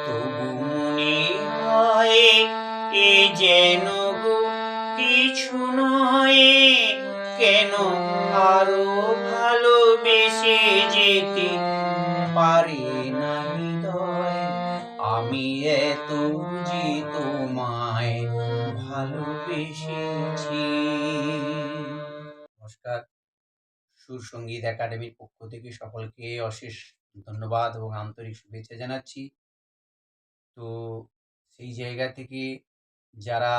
তবু মনে হয় এ যেন গো কিছু নয়, কেন আরো ভালোবেসে যেতে পারে না হৃদয়। আমি এত যে তোমায় ভালোবেসেছি। নমস্কার, সুর সঙ্গীত একাডেমির পক্ষ থেকে সকলকে অশেষ ধন্যবাদ এবং আন্তরিক শুভেচ্ছা জানাচ্ছি। তো সেই জায়গা থেকে যারা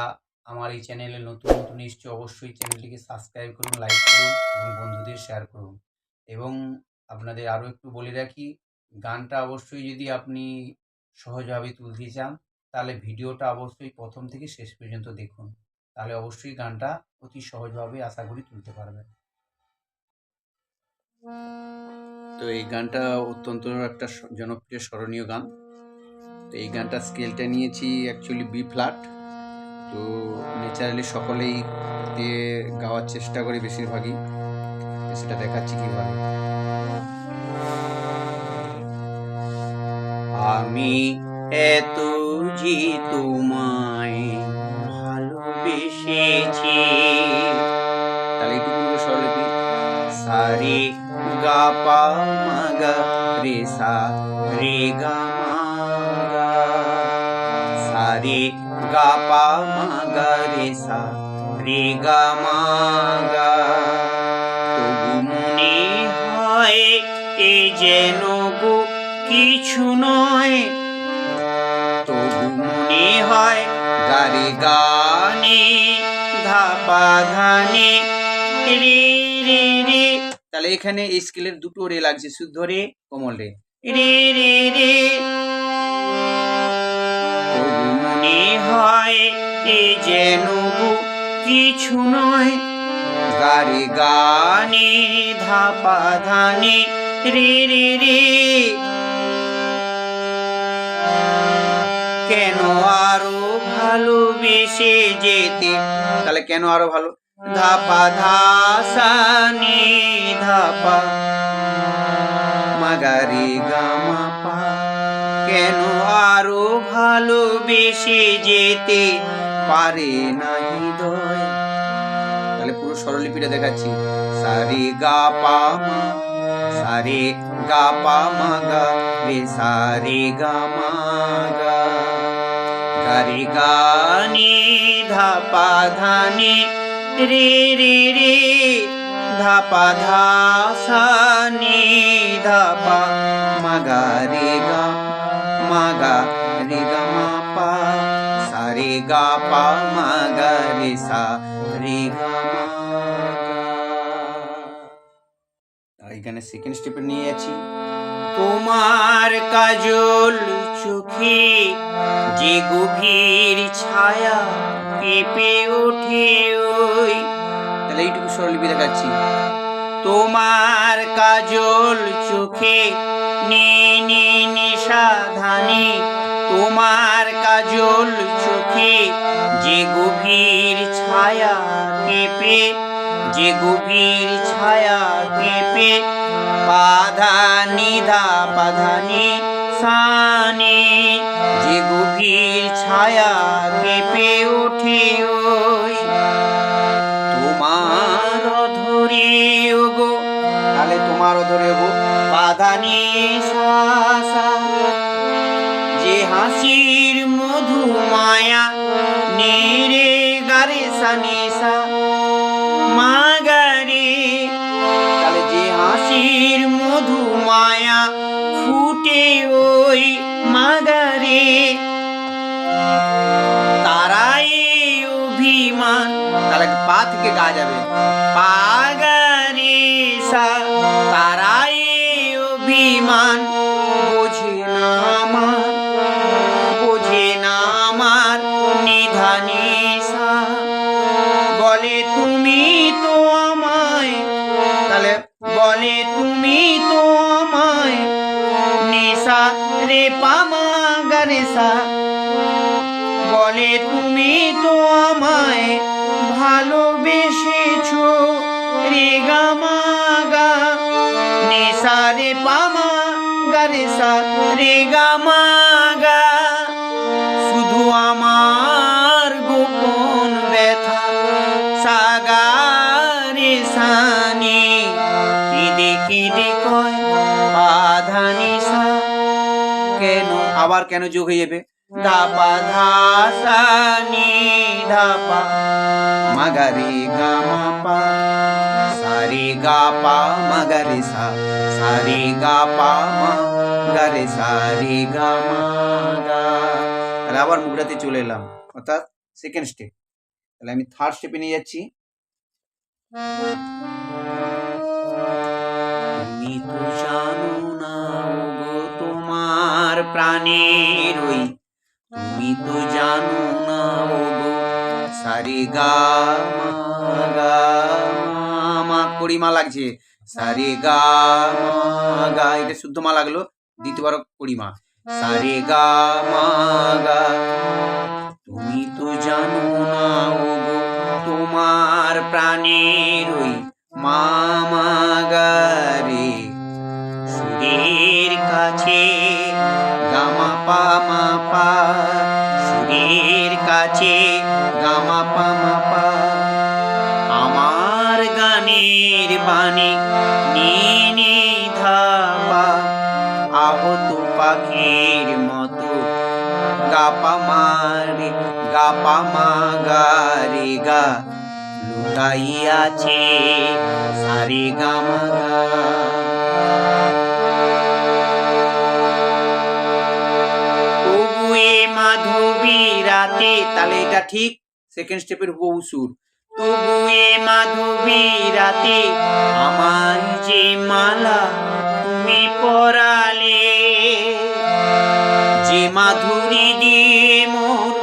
আমার এই চ্যানেলে নতুন এসছে, অবশ্যই চ্যানেলটিকে সাবস্ক্রাইব করুন, লাইক করুন এবং বন্ধুদের শেয়ার করুন। এবং আপনাদের আরও একটু বলে রাখি, গানটা অবশ্যই যদি আপনি সহজভাবে তুলতে চান তাহলে ভিডিওটা অবশ্যই প্রথম থেকে শেষ পর্যন্ত দেখুন, তাহলে অবশ্যই গানটা অতি সহজভাবে আশা করি তুলতে পারবেন। তো এই গানটা অত্যন্ত একটা জনপ্রিয় স্মরণীয় গান। তো এই গানটা স্কেলটা নিয়েছি অ্যাকচুয়ালি বি ফ্ল্যাট। তো ন্যাচারালি সকলেই দিয়ে গাওয়ার চেষ্টা করি বেশিরভাগই, সেটা দেখাচ্ছি কীভাবে। আমি এত যে তোমায় ভালোবেসেছি, তাহলে এইটুকু স্বরলিপি সারে গা পা মা গা রে সা রে গা মা গা, সারে গা পা মা গা রে সা রে গা মা গা। তবু মনে হয় এ যেন গো কিছু নয়, তবু মনে হয় গারে গানে ধাপা ধানে রে রে রে। তাহলে এখানে এই স্কেলের দুটো রে লাগছে, শুদ্ধ রে, কোমল রে, রে রে রে। তবু মনে হয় এ যেন গো কিছু নয়, গারে গানে ধাপা ধানে রে রে রে। কেন আরো ভালোবেসে যেতে, তাহলে কেন আরো ভালো, ধাপা ধাসানি ধাপা মাগারে গামা পা, কেন আরো ভালোবেসে যেতে পারে না হৃদয়। তাহলে পুরো স্বরলিপিটা দেখাচ্ছি, সারে গা পা মা, সারে গা পা মা গা রে সারে গা মা গা, গারে গানি ধাপা ধানি রে রে রে, ধাপা ধাসানি ধাপা মাগা রে গা মাগা রে গা মা পা, সারে গা পা মাগা রে সা রে গা মা গা। এখানে সেকেন্ড স্টেপে নিয়ে যাচ্ছি, তোমার কাজল চোখে যে গভীর ছায়া কেঁপে ওঠে ওই, তাহলে এইটুকু স্বরলিপি দেখাচ্ছি, তোমার কাজল চোখে নি নি নিশা ধানি, তোমার কাজল চোখে যে গভীর ছায়া কেঁপে, যে গভীর ছায়া কেঁপে, পাধা নিধা পাধানি সানি, যে গভীর ছায়া কেঁপে ওঠে ওই, তোমার ধরে গো, তাহলে তোমার ধরে গো পাধানি সা সা, যে হাসির মধু মায়া নেরে গারে সানি সা মাগারে, তাহলে যে হাসির মধু মায়া ফুটে ওই মাগারে, তারাই অভিমান, তাহলে পা থেকে গা যাবে, পাগারে সা, তারাই অভিমান বোঝে না আমার, বোঝে না আমার নিধানি সা, বলে তুমি তো আমায়, তাহলে বলে তুমি তো আমায় নিশা রে পামা গারে সা, বলে তুমি তো আমায় ভালোবেসেছো রে গা মা গা, নিশা রে পামা গা রে সা রে গা মা গা, শুধু আমার গোপন ব্যথা সা গা রে সা নি, কেঁদে কেঁদে কয় বাধা নিশা। কেন, আবার কেন যোগ হয়ে যাবে, ধা পা ধা সা নি ধা পা মা গা রে গা মা পা, সা রে গা পা মা গা রে সা, সা রে গা পা মা গা রে সা রে গা মা গা। তাহলে আবার মুখটাতে চলে এলাম, অর্থাৎ সেকেন্ড স্টেপ। তাহলে আমি থার্ড স্টেপে নিয়ে যাচ্ছি। তুমি তো জানো না গো তোমার প্রাণের ওই, তুমি তো জানো না গো সা রে গা মা গা মা, কড়িমা লাগছে, সা রে গা মা গা, এটা শুদ্ধ মা লাগলো, দ্বিতীয়বার কড়িমা, সা রে গা মা গা। তুমি তো জানো না গো তোমার প্রাণের ওই মা মা গা রে, সুরের কাছে গা মা পা মা পা, সুরের কাছে গা মা পা মা পা। আমার গানের বাণী নি নি ধা পা, আহত পাখির মতো গা পা মা রে গা পা মা গা রে গা, লুকাইয়াছে সা রে গা মা গা। তবুয়ে মাধবী রাতে, তাহলে এটা ঠিক সেকেন্ড স্টেপের হুবহু সুর। তবুয়ে মাধবী রাতে আমার যে মালা তুমি পরালে, যে মাধুরী দিয়ে মোর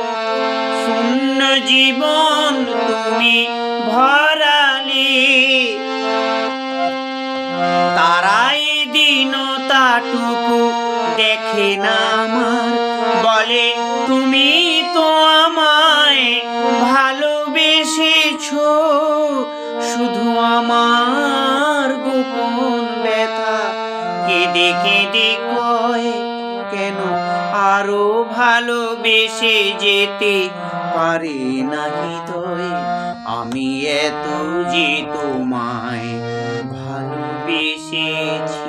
শূন্য জীবন তুমি ভরালে, তারাই দীনতাটুকু দেখে না আমার, বলে তুমি তো আমায় ভালোবেসেছো, শুধু আমার গোপন ব্যথা কেঁদে কেঁদে কয় কেন আরো ভালোবেসে যেতে পারে না হৃদয়, আমি এত যে তোমায় ভালোবেসেছি।